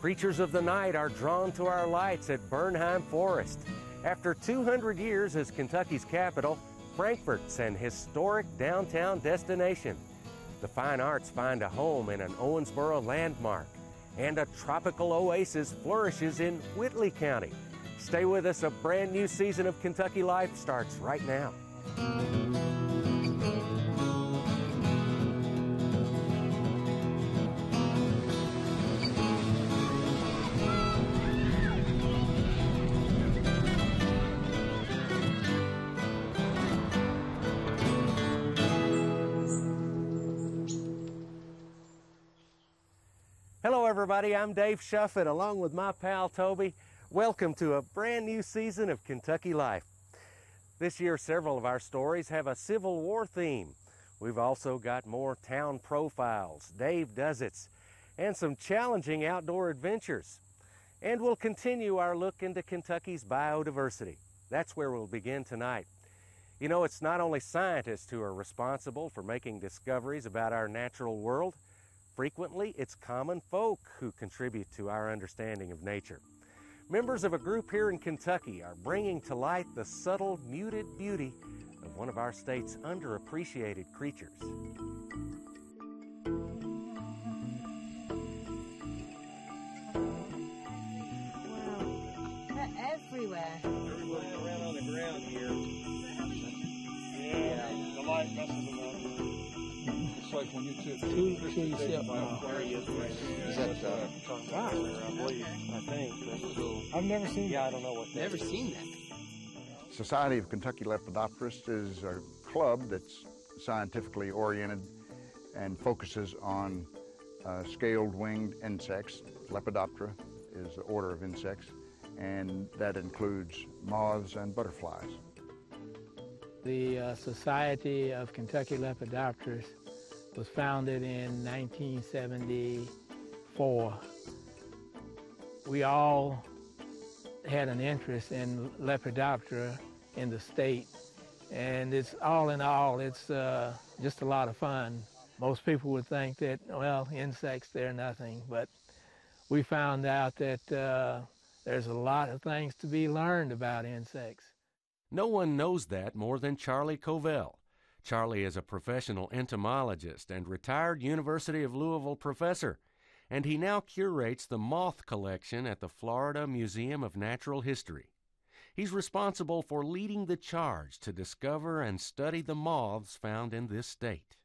Creatures of the night are drawn to our lights at Bernheim Forest. After 200 years as Kentucky's capital, Frankfort's an historic downtown destination. The fine arts find a home in an Owensboro landmark, and a tropical oasis flourishes in Whitley County. Stay with us, a brand new season of Kentucky Life starts right now. Hello everybody, I'm Dave Shuffett along with my pal Toby. Welcome to a brand new season of Kentucky Life. This year several of our stories have a Civil War theme. We've also got more town profiles, Dave Does-Its, and some challenging outdoor adventures. And we'll continue our look into Kentucky's biodiversity. That's where we'll begin tonight. You know, it's not only scientists who are responsible for making discoveries about our natural world. Frequently, it's common folk who contribute to our understanding of nature. Members of a group here in Kentucky are bringing to light the subtle, muted beauty of one of our state's underappreciated creatures. Wow, they're everywhere. They're moving around on the ground here. Yeah, the light messes them up. It's like when you took two steps There he is. Is that I believe, I think. I've never seen Yeah, I don't know what that Never is. seen that. Society of Kentucky Lepidopterists is a club that's scientifically oriented and focuses on scaled winged insects. Lepidoptera is the order of insects, and that includes moths and butterflies. The Society of Kentucky Lepidopterists was founded in 1974. We all had an interest in Lepidoptera in the state, and it's all in all, it's just a lot of fun. Most people would think that, well, insects, they're nothing, but we found out that there's a lot of things to be learned about insects. No one knows that more than Charlie Covell. Charlie is a professional entomologist and retired University of Louisville professor, and he now curates the moth collection at the Florida Museum of Natural History. He's responsible for leading the charge to discover and study the moths found in this state.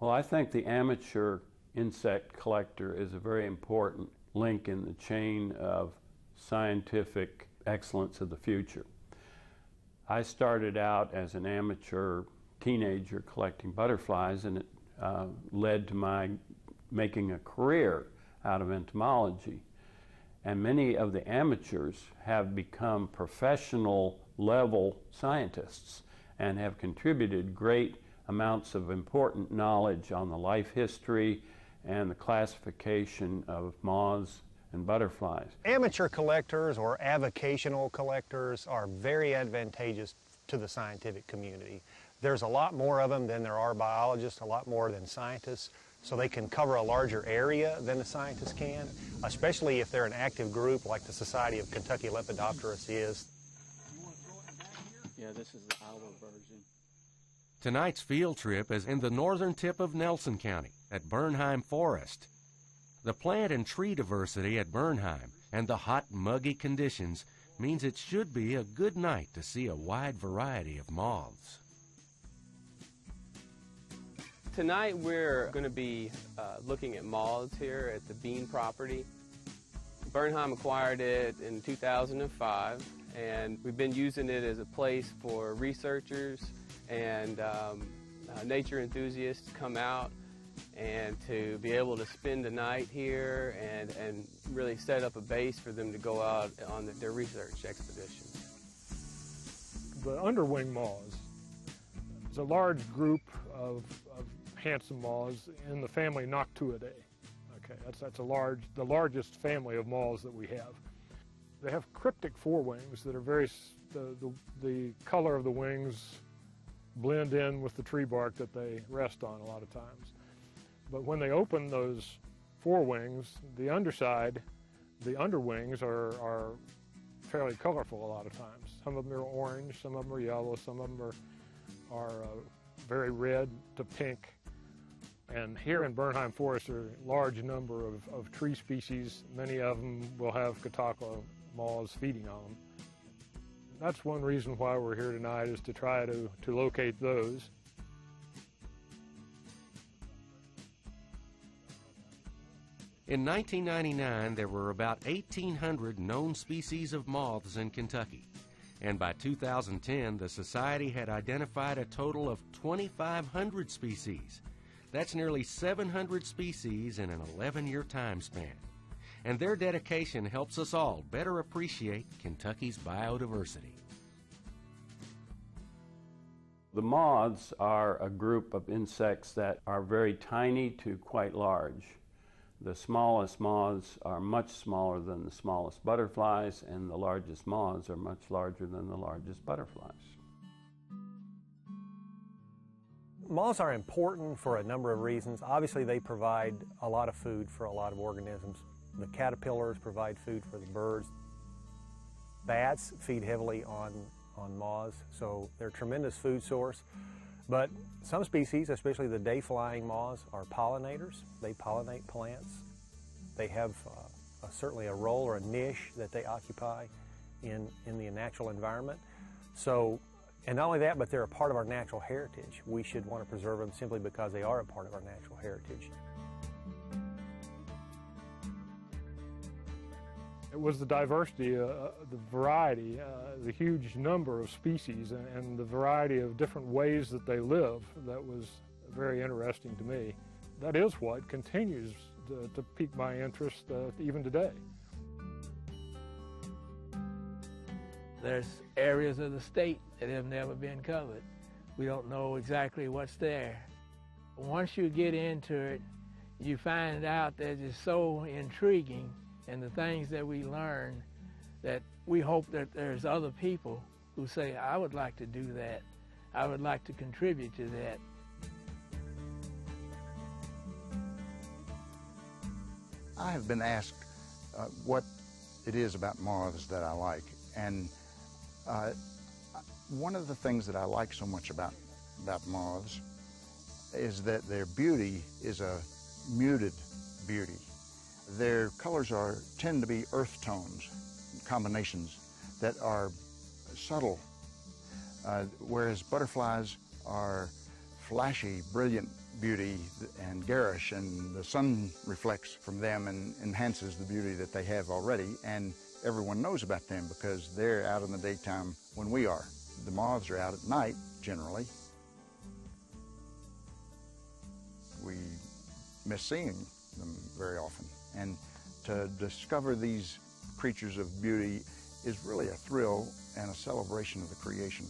Well, I think the amateur insect collector is a very important link in the chain of scientific excellence of the future. I started out as an amateur teenager collecting butterflies, and it led to my making a career out of entomology. And many of the amateurs have become professional level scientists and have contributed great amounts of important knowledge on the life history and the classification of moths and butterflies. Amateur collectors or avocational collectors are very advantageous to the scientific community. There's a lot more of them than there are biologists, a lot more than scientists, so they can cover a larger area than the scientists can, especially if they're an active group like the Society of Kentucky Lepidopterists is. Yeah, this is the owl version. Tonight's field trip is in the northern tip of Nelson County at Bernheim Forest. The plant and tree diversity at Bernheim and the hot, muggy conditions means it should be a good night to see a wide variety of moths. Tonight we're going to be looking at moths here at the Bean property. Bernheim acquired it in 2005, and we've been using it as a place for researchers and nature enthusiasts to come out and to be able to spend the night here and really set up a base for them to go out on their research expeditions. The underwing moths is a large group of handsome moths in the family Noctuidae. Okay, that's the largest family of moths that we have. They have cryptic forewings that are the color of the wings blend in with the tree bark that they rest on a lot of times. But when they open those forewings, the underside, the underwings are fairly colorful a lot of times. Some of them are orange, some of them are yellow, some of them are very red to pink. And here in Bernheim Forest there are a large number of tree species. Many of them will have Chautauqua moths feeding on them. That's one reason why we're here tonight, is to try to locate those. In 1999, there were about 1,800 known species of moths in Kentucky. And by 2010, the Society had identified a total of 2,500 species. That's nearly 700 species in an 11-year time span. And their dedication helps us all better appreciate Kentucky's biodiversity. The moths are a group of insects that are very tiny to quite large. The smallest moths are much smaller than the smallest butterflies, and the largest moths are much larger than the largest butterflies. Moths are important for a number of reasons. Obviously, they provide a lot of food for a lot of organisms. The caterpillars provide food for the birds. Bats feed heavily on moths, so they're a tremendous food source. But some species, especially the day-flying moths, are pollinators. They pollinate plants. They have certainly a role or a niche that they occupy in the natural environment. So, and not only that, but they're a part of our natural heritage. We should want to preserve them simply because they are a part of our natural heritage. It was the diversity, the variety, the huge number of species and the variety of different ways that they live that was very interesting to me. That is what continues to pique my interest even today. There's areas of the state that have never been covered. We don't know exactly what's there. Once you get into it, you find out that it's so intriguing, and the things that we learn, that we hope that there's other people who say, I would like to do that. I would like to contribute to that. I have been asked what it is about moths that I like, and one of the things that I like so much about moths is that their beauty is a muted beauty. Their colors tend to be earth tones, combinations that are subtle, whereas butterflies are flashy, brilliant beauty and garish, and the sun reflects from them and enhances the beauty that they have already, and everyone knows about them because they're out in the daytime when we are. The moths are out at night, generally. We miss seeing them very often. And to discover these creatures of beauty is really a thrill and a celebration of the creation.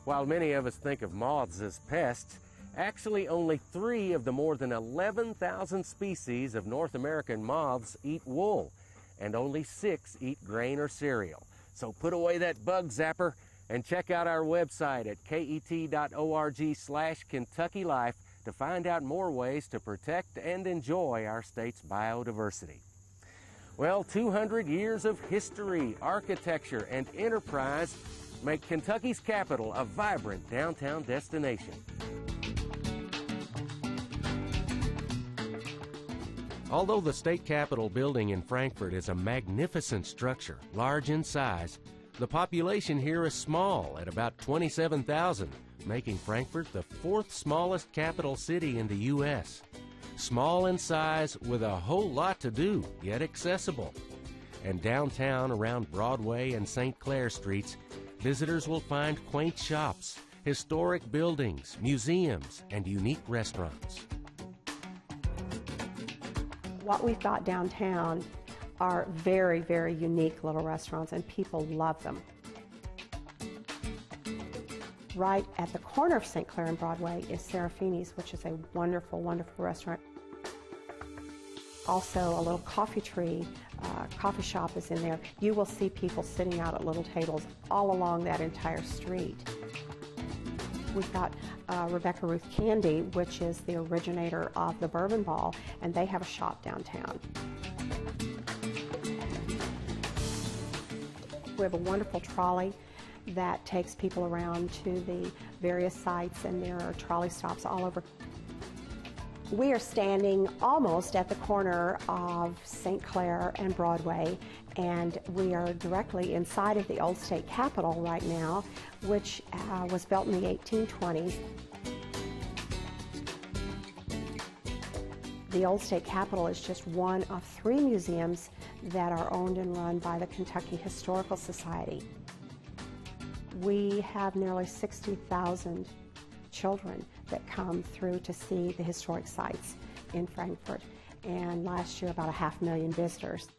While many of us think of moths as pests, actually only 3 of the more than 11,000 species of North American moths eat wool, and only 6 eat grain or cereal. So put away that bug zapper and check out our website at ket.org/KentuckyLife to find out more ways to protect and enjoy our state's biodiversity. Well, 200 years of history, architecture, and enterprise make Kentucky's capital a vibrant downtown destination. Although the state capitol building in Frankfort is a magnificent structure, large in size, the population here is small at about 27,000, making Frankfort the 4th smallest capital city in the U.S. Small in size with a whole lot to do, yet accessible. And downtown around Broadway and St. Clair Streets, visitors will find quaint shops, historic buildings, museums, and unique restaurants. What we've got downtown are very, very unique little restaurants, and people love them. Right at the corner of St. Clair and Broadway is Serafini's, which is a wonderful, wonderful restaurant. Also, a little coffee tree, coffee shop is in there. You will see people sitting out at little tables all along that entire street. We've got Rebecca Ruth Candy, which is the originator of the Bourbon Ball, and they have a shop downtown. We have a wonderful trolley that takes people around to the various sites, and there are trolley stops all over. We are standing almost at the corner of St. Clair and Broadway, and we are directly inside of the old state capitol right now, which was built in the 1820s. The old state capitol is just one of 3 museums that are owned and run by the Kentucky Historical Society. We have nearly 60,000 children that come through to see the historic sites in Frankfort, and last year about 500,000 visitors.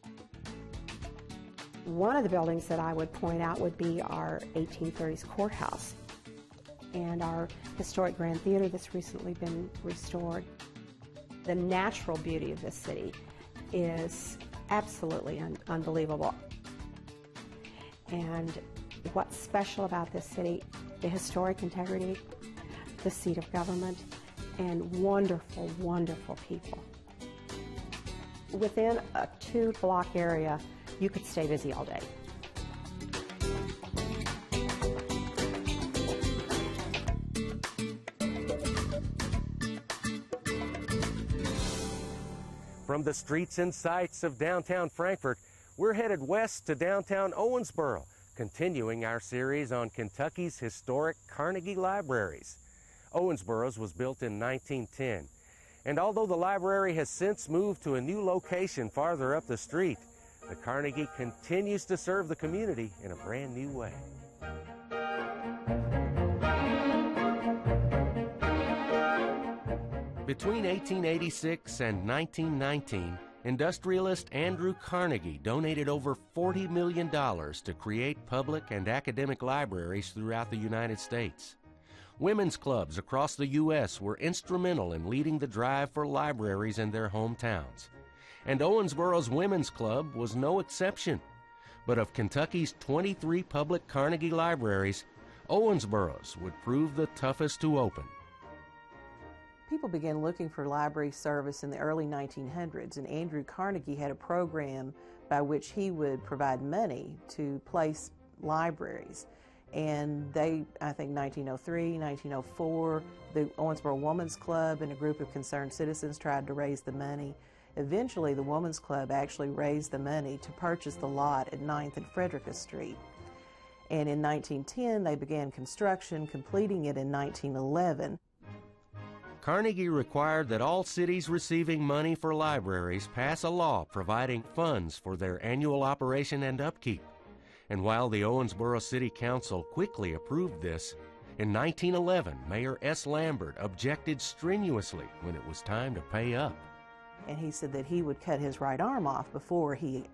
One of the buildings that I would point out would be our 1830s courthouse and our historic Grand Theater that's recently been restored. The natural beauty of this city is absolutely unbelievable. And what's special about this city, the historic integrity, the seat of government, and wonderful, wonderful people. Within a 2-block area, you could stay busy all day. From the streets and sights of downtown Frankfort, we're headed west to downtown Owensboro, continuing our series on Kentucky's historic Carnegie Libraries. Owensboro's was built in 1910, and although the library has since moved to a new location farther up the street, the Carnegie continues to serve the community in a brand new way. Between 1886 and 1919, industrialist Andrew Carnegie donated over $40 million to create public and academic libraries throughout the United States. Women's clubs across the U.S. were instrumental in leading the drive for libraries in their hometowns. And Owensboro's Women's Club was no exception. But of Kentucky's 23 public Carnegie libraries, Owensboro's would prove the toughest to open. People began looking for library service in the early 1900s, and Andrew Carnegie had a program by which he would provide money to place libraries. And they, I think 1903, 1904, the Owensboro Women's Club and a group of concerned citizens tried to raise the money. Eventually, the Women's Club actually raised the money to purchase the lot at 9th and Frederica Street. And in 1910, they began construction, completing it in 1911. Carnegie required that all cities receiving money for libraries pass a law providing funds for their annual operation and upkeep. And while the Owensboro City Council quickly approved this, in 1911, Mayor S. Lambert objected strenuously when it was time to pay up. And he said that he would cut his right arm off before he